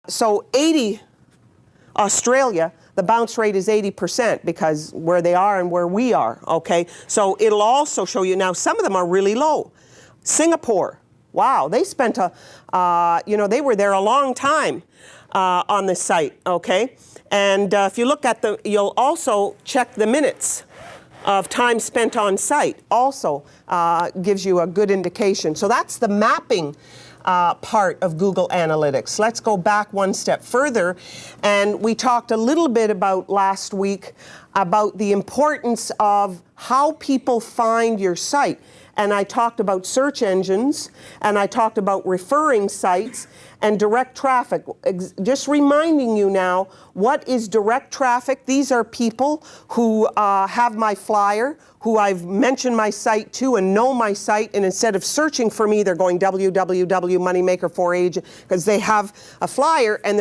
So 80, Australia, the bounce rate is 80% because where they are and where we are, okay? So it'll also show you, now some of them are really low. Singapore, wow, they spent they were there a long time on this site, okay? And if you look at you'll also check the minutes of time spent on site, also gives you a good indication. So that's the mapping part of Google Analytics. Let's go back one step further. And we talked a little bit about last week about the importance of how people find your site. And I talked about search engines, and I talked about referring sites and direct traffic. Just reminding you now, what is direct traffic? These are people who have my flyer, who I've mentioned my site to and know my site, and instead of searching for me, they're going www.moneymaker4agent, because they have a flyer and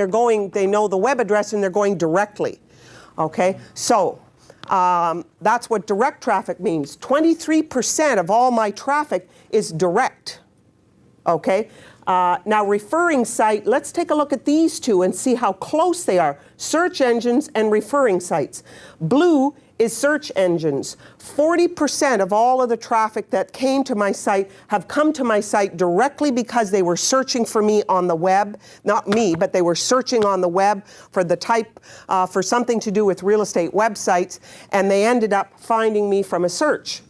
they know the web address and they're going directly. Okay, so that's what direct traffic means. 23% of all my traffic is direct. Okay, now referring site, let's take a look at these two and see how close they are. Search engines and referring sites. Blue is search engines. 40% of all of the traffic that came to my site have come to my site directly because they were searching for me on the web. Not me, but they were searching on the web for the for something to do with real estate websites, and they ended up finding me from a search.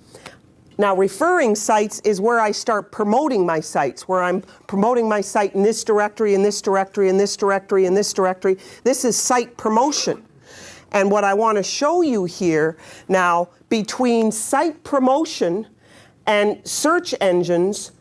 Now, referring sites is where I start promoting my sites, where I'm promoting my site in this directory, in this directory, in this directory, in this directory. This is site promotion. And what I want to show you here now, between site promotion and search engines,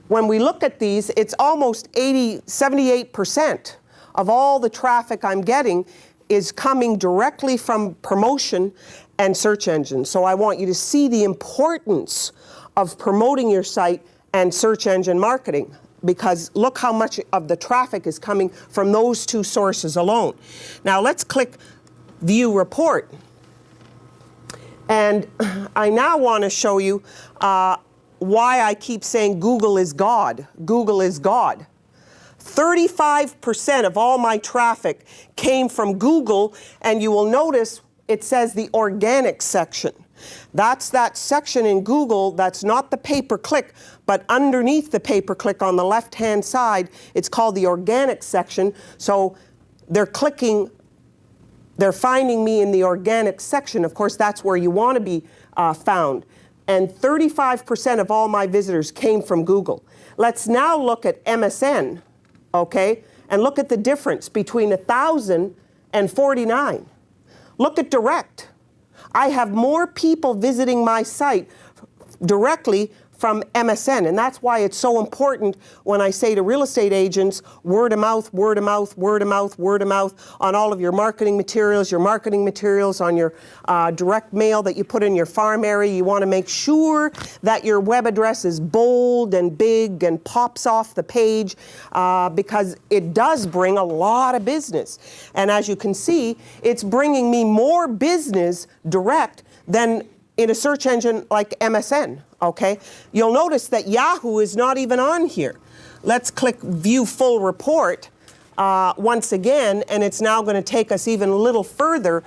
when we look at these, it's almost 78% of all the traffic I'm getting is coming directly from promotion and search engines. So I want you to see the importance of promoting your site and search engine marketing, because look how much of the traffic is coming from those two sources alone. Now let's click View Report. And I now want to show you why I keep saying Google is God. Google is God. 35% of all my traffic came from Google, and you will notice it says the organic section. That's that section in Google that's not the pay-per-click, but underneath the pay-per-click on the left-hand side, it's called the organic section. So they're finding me in the organic section. Of course, that's where you want to be found. And 35% of all my visitors came from Google. Let's now look at MSN, okay, and look at the difference between 1,000 and 49. Look at direct. I have more people visiting my site directly from MSN, and that's why it's so important when I say to real estate agents, word of mouth, word of mouth, word of mouth, word of mouth on all of your marketing materials on your direct mail that you put in your farm area. You want to make sure that your web address is bold and big and pops off the page because it does bring a lot of business. And as you can see, it's bringing me more business direct than in a search engine like MSN, okay? You'll notice that Yahoo is not even on here. Let's click View Full Report once again, and it's now going to take us even a little further.